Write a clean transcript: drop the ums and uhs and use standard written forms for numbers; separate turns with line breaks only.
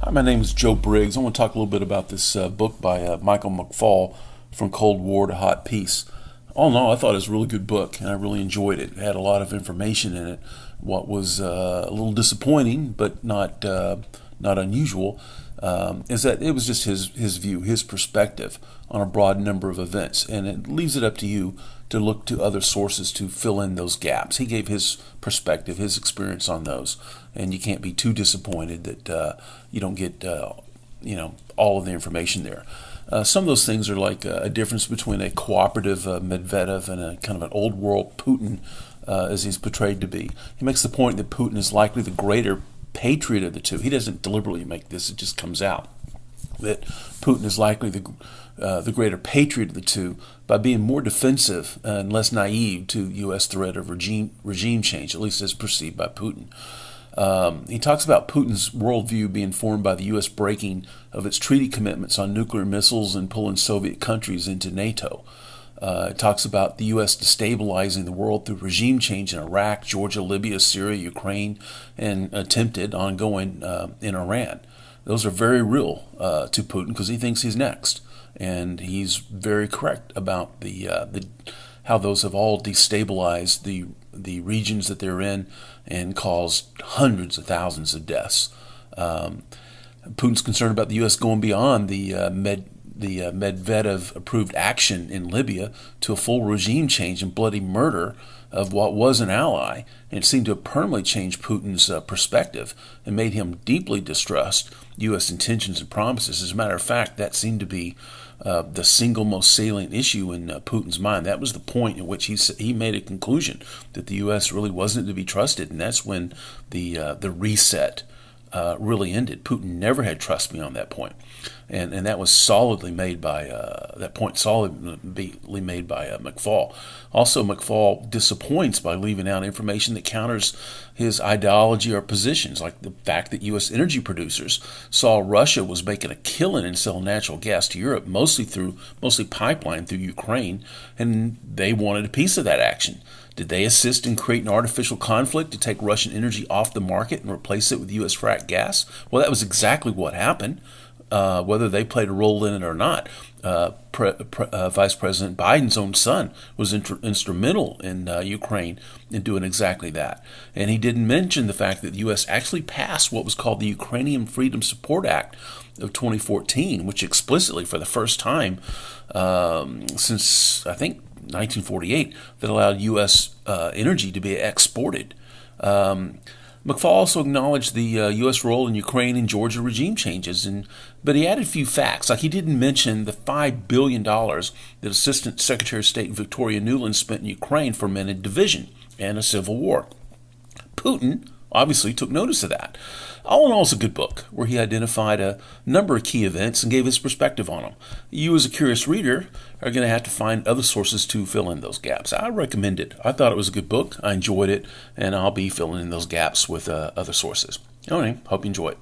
Hi, my name is Joe Briggs. I want to talk a little bit about this book by Michael McFaul, From Cold War to Hot Peace. All in all, I thought it was a really good book, and I really enjoyed it. It had a lot of information in it. What was a little disappointing, but not unusual, is that it was just his view, his perspective on a broad number of events, and it leaves it up to you to look to other sources to fill in those gaps. He gave his perspective, his experience on those, and you can't be too disappointed that you don't get all of the information there. Some of those things are like a difference between a cooperative Medvedev and a kind of an old world Putin, as he's portrayed to be. He makes the point that Putin is likely the greater patriot of the two. He doesn't deliberately make this; it just comes out that Putin is likely the greater patriot of the two by being more defensive and less naive to U.S. threat of regime change, at least as perceived by Putin. He talks about Putin's worldview being formed by the U.S. breaking of its treaty commitments on nuclear missiles and pulling Soviet countries into NATO. It talks about the U.S. destabilizing the world through regime change in Iraq, Georgia, Libya, Syria, Ukraine, and attempted ongoing in Iran. Those are very real to Putin because he thinks he's next, and he's very correct about the how those have all destabilized the regions that they're in and caused hundreds of thousands of deaths. Putin's concerned about the U.S. going beyond the Medvedev-approved action in Libya to a full regime change and bloody murder of what was an ally, and it seemed to have permanently changed Putin's perspective and made him deeply distrust U.S. intentions and promises. As a matter of fact, that seemed to be the single most salient issue in Putin's mind. That was the point at which he made a conclusion that the U.S. really wasn't to be trusted, and that's when the reset really ended. Putin never had trust beyond that point, and that was solidly made by McFaul. Also, McFaul disappoints by leaving out information that counters his ideology or positions, like the fact that U.S. energy producers saw Russia was making a killing in selling natural gas to Europe, mostly pipeline through Ukraine, and they wanted a piece of that action. Did they assist in creating artificial conflict to take Russian energy off the market and replace it with U.S. fracked gas? Well, that was exactly what happened. Whether they played a role in it or not, Vice President Biden's own son was instrumental in Ukraine in doing exactly that. And he didn't mention the fact that the U.S. actually passed what was called the Ukrainian Freedom Support Act of 2014, which explicitly, for the first time since, I think, 1948, that allowed U.S. energy to be exported. McFaul also acknowledged the U.S. role in Ukraine and Georgia regime changes, but he added a few facts, like he didn't mention the $5 billion that Assistant Secretary of State Victoria Nuland spent in Ukraine for men division and a civil war. Putin obviously took notice of that. All in all, it's a good book where he identified a number of key events and gave his perspective on them. You, as a curious reader, are going to have to find other sources to fill in those gaps. I recommend it. I thought it was a good book. I enjoyed it, and I'll be filling in those gaps with other sources. All right, hope you enjoy it.